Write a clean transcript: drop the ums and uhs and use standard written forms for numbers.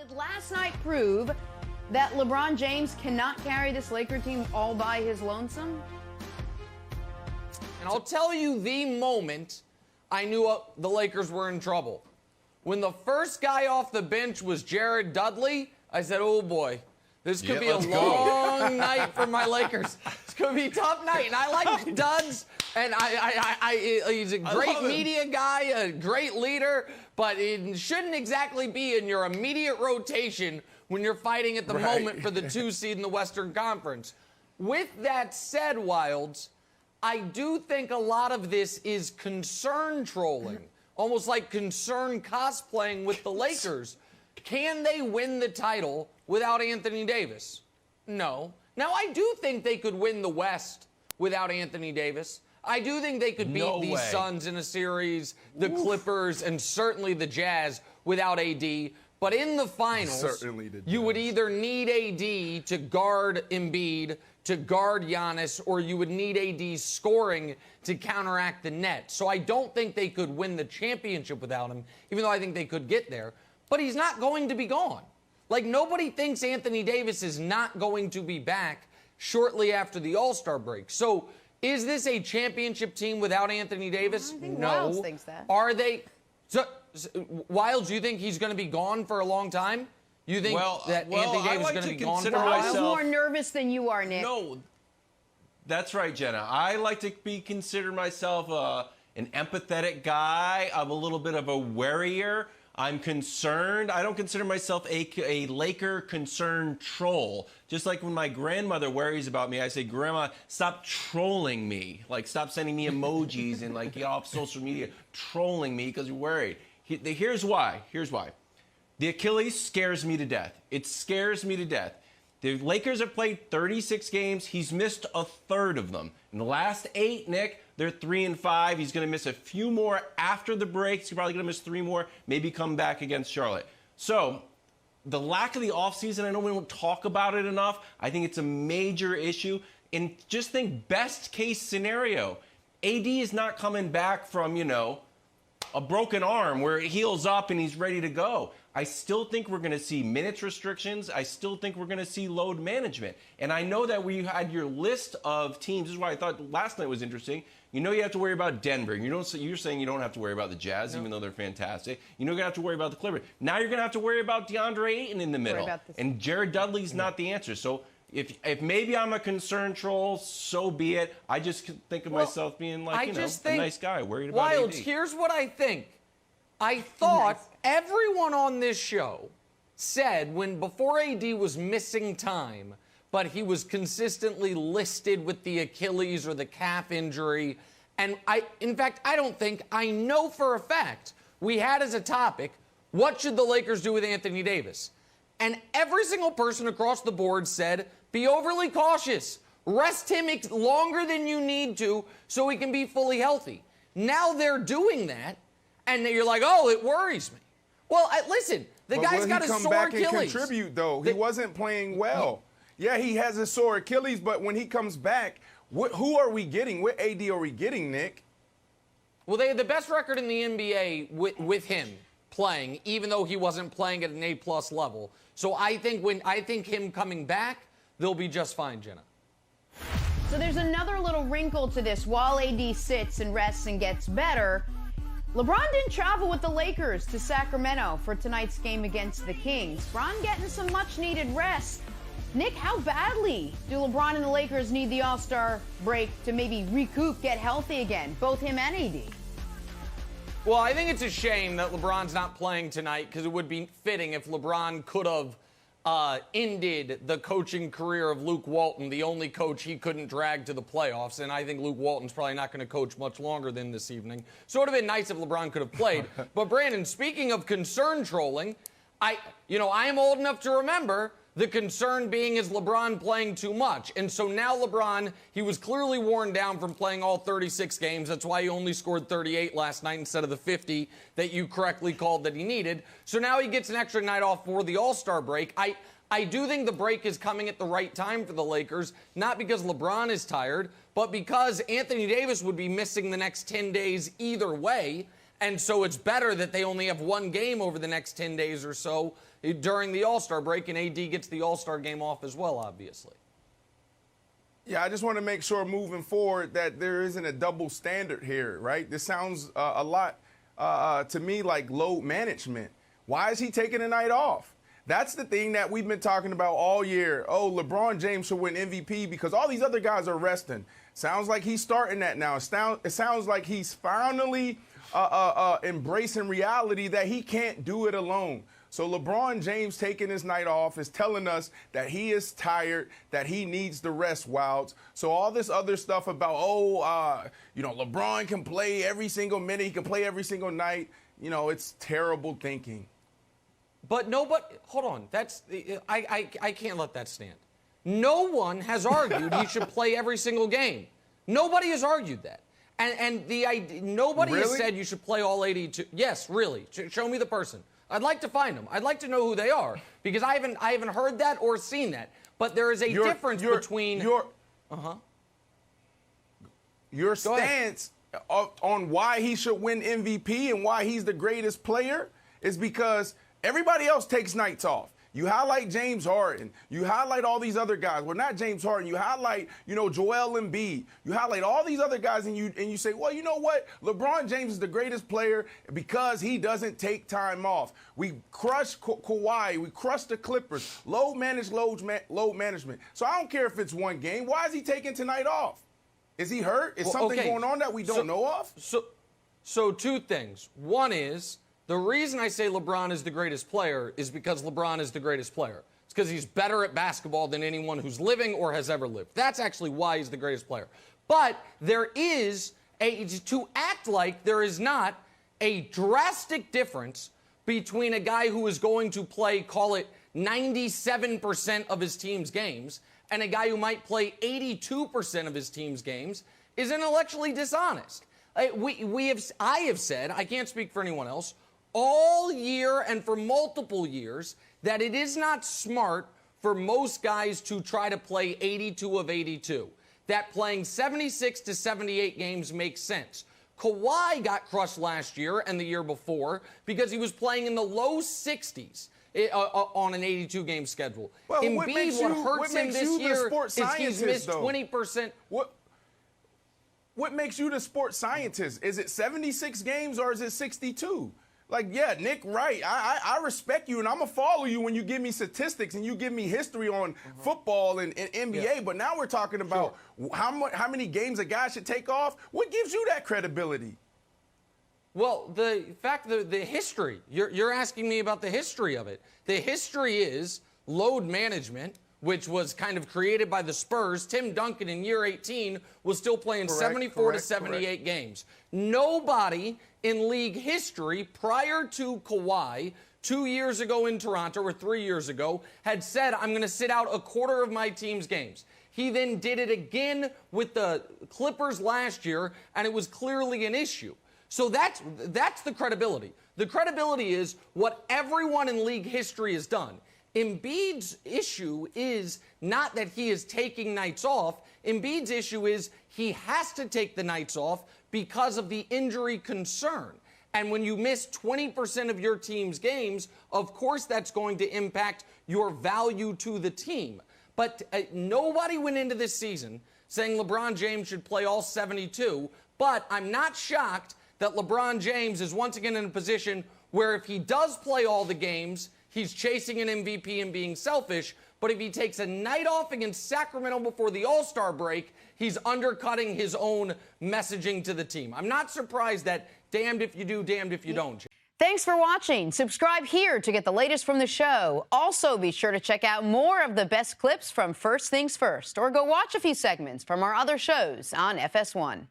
Did last night prove that LeBron James cannot carry this Laker team all by his lonesome? And I'll tell you the moment I knew the Lakers were in trouble. When the first guy off the bench was Jared Dudley, I said, oh boy, this could be a long night for my Lakers. It's going to be a tough night. And I like Duds, and he's a great media guy, a great leader, but it shouldn't exactly be in your immediate rotation when you're fighting at the moment for the 2 seed in the Western Conference. With that said, Wildes, I do think a lot of this is concern trolling, almost like concern cosplaying with the Lakers. Can they win the title without Anthony Davis? No. Now, I do think they could win the West without Anthony Davis. I do think they could beat the Suns in a series, the Clippers, and certainly the Jazz without AD. But in the finals, you would either need AD to guard Embiid, to guard Giannis, or you would need AD scoring to counteract the net. So I don't think they could win the championship without him, even though I think they could get there. But he's not going to be gone. Like, nobody thinks Anthony Davis is not going to be back shortly after the All-Star break. So is this a championship team without Anthony Davis? I think No. Wildes thinks that. Are they? So, Wildes, do you think he's going to be gone for a long time? You think that Anthony Davis is going to be gone for a while? I'm more nervous than you are, Nick. No, that's right, Jenna. I like to consider myself an empathetic guy. I'm a little bit of a worrier. I'm concerned. I don't consider myself a Laker concerned troll. Just like when my grandmother worries about me, I say, Grandma, stop trolling me. Like, stop sending me emojis and, like, get off social media trolling me because you're worried. Here's why. Here's why. The Achilles scares me to death. It scares me to death. The Lakers have played 36 games. He's missed a third of them. In the last 8, Nick, they're 3-5. He's going to miss a few more after the break. He's probably going to miss 3 more, maybe come back against Charlotte. So the lack of the offseason, I know we don't talk about it enough. I think it's a major issue. And just think best case scenario. AD is not coming back from, a broken arm where it heals up and he's ready to go. I still think we're going to see minutes restrictions. I still think we're going to see load management. And I know that we had your list of teams. This is why I thought last night was interesting. You have to worry about Denver. You're saying you don't have to worry about the Jazz, even though they're fantastic. You're going to have to worry about the Clippers. Now you're going to have to worry about DeAndre Ayton in the middle. And Jared Dudley's not the answer. So if maybe I'm a concerned troll, so be it. I just think of myself being like, a nice guy, worried about Wildes, AD. here's what I think. I thought everyone on this show said before AD was missing time, but he was consistently listed with the Achilles or the calf injury. And in fact, I know for a fact we had as a topic, what should the Lakers do with Anthony Davis? And every single person across the board said, be overly cautious. Rest him longer than you need to so he can be fully healthy. Now they're doing that, and you're like, oh, it worries me. Well, listen, the guy's got a sore Achilles. Will he come back and contribute, though? He wasn't playing well. Yeah, he has a sore Achilles, but when he comes back, who are we getting? What AD are we getting, Nick? Well, they had the best record in the NBA with him playing, even though he wasn't playing at an A-plus level. So I think him coming back, they'll be just fine, Jenna. So there's another little wrinkle to this. While AD sits and rests and gets better, LeBron didn't travel with the Lakers to Sacramento for tonight's game against the Kings. LeBron getting some much-needed rest. Nick, how badly do LeBron and the Lakers need the All-Star break to maybe recoup, get healthy again, both him and AD? Well, I think it's a shame that LeBron's not playing tonight because it would be fitting if LeBron could have ended the coaching career of Luke Walton, the only coach he couldn't drag to the playoffs. And I think Luke Walton's probably not going to coach much longer than this evening. So it would have been nice if LeBron could have played. But, Brandon, speaking of concern trolling, I am old enough to remember the concern being is LeBron playing too much. And so now LeBron, he was clearly worn down from playing all 36 games. That's why he only scored 38 last night instead of the 50 that you correctly called that he needed. So now he gets an extra night off for the All-Star break. I do think the break is coming at the right time for the Lakers, not because LeBron is tired, but because Anthony Davis would be missing the next 10 days either way. And so it's better that they only have one game over the next 10 days or so during the All-Star break, and AD gets the All-Star game off as well, obviously. Yeah, I just want to make sure moving forward that there isn't a double standard here, right? This sounds a lot to me like load management. Why is he taking a night off? That's the thing that we've been talking about all year. Oh, LeBron James should win MVP because all these other guys are resting. Sounds like he's starting that now. It sounds like he's finally embracing reality that he can't do it alone. So LeBron James taking his night off is telling us that he is tired, that he needs the rest, Wildes. So all this other stuff about, LeBron can play every single minute, he can play every single night, it's terrible thinking. But hold on. I can't let that stand. No one has argued he should play every single game. Nobody has argued that. And the idea, nobody has said you should play all 82. Yes, really. Show me the person. I'd like to find them. I'd like to know who they are because I haven't heard that or seen that. But there is a difference between your stance on why he should win MVP and why he's the greatest player is because everybody else takes nights off. You highlight James Harden. You highlight all these other guys. Well, not James Harden. You highlight, Joel Embiid. You highlight all these other guys, and you say, well, you know what? LeBron James is the greatest player because he doesn't take time off. We crushed Kawhi. We crushed the Clippers. Load management. So I don't care if it's one game. Why is he taking tonight off? Is he hurt? Is something going on that we don't know of? So two things. One is, the reason I say LeBron is the greatest player is because LeBron is the greatest player. It's because he's better at basketball than anyone who's living or has ever lived. That's actually why he's the greatest player. But there is to act like there is not a drastic difference between a guy who is going to play, call it 97% of his team's games, and a guy who might play 82% of his team's games is intellectually dishonest. I have said, I can't speak for anyone else, all year and for multiple years that it is not smart for most guys to try to play 82 of 82. That playing 76 to 78 games makes sense. Kawhi got crushed last year and the year before because he was playing in the low 60s on an 82-game schedule. Well, Embiid, what hurts him this year is he's missed 20%. What makes you the sports scientist? Is it 76 games or is it 62? Like, yeah, Nick, right. I respect you, and I'm going to follow you when you give me statistics and you give me history on football and NBA. Yeah. But now we're talking about how many games a guy should take off. What gives you that credibility? Well, the fact that the history, you're asking me about the history of it. The history is load management, which was kind of created by the Spurs. Tim Duncan in year 18 was still playing 74 to 78 games. Nobody in league history prior to Kawhi 2 years ago in Toronto or 3 years ago had said, I'm going to sit out a quarter of my team's games. He then did it again with the Clippers last year, and it was clearly an issue. So that's the credibility. The credibility is what everyone in league history has done. Embiid's issue is not that he is taking nights off. Embiid's issue is he has to take the nights off because of the injury concern. And when you miss 20% of your team's games, of course that's going to impact your value to the team. But nobody went into this season saying LeBron James should play all 72, but I'm not shocked that LeBron James is once again in a position where if he does play all the games, he's chasing an MVP and being selfish. But if he takes a night off against Sacramento before the All-Star break, he's undercutting his own messaging to the team. I'm not surprised that damned if you do, damned if you don't. Thanks for watching. Subscribe here to get the latest from the show. Also, be sure to check out more of the best clips from First Things First, or go watch a few segments from our other shows on FS1.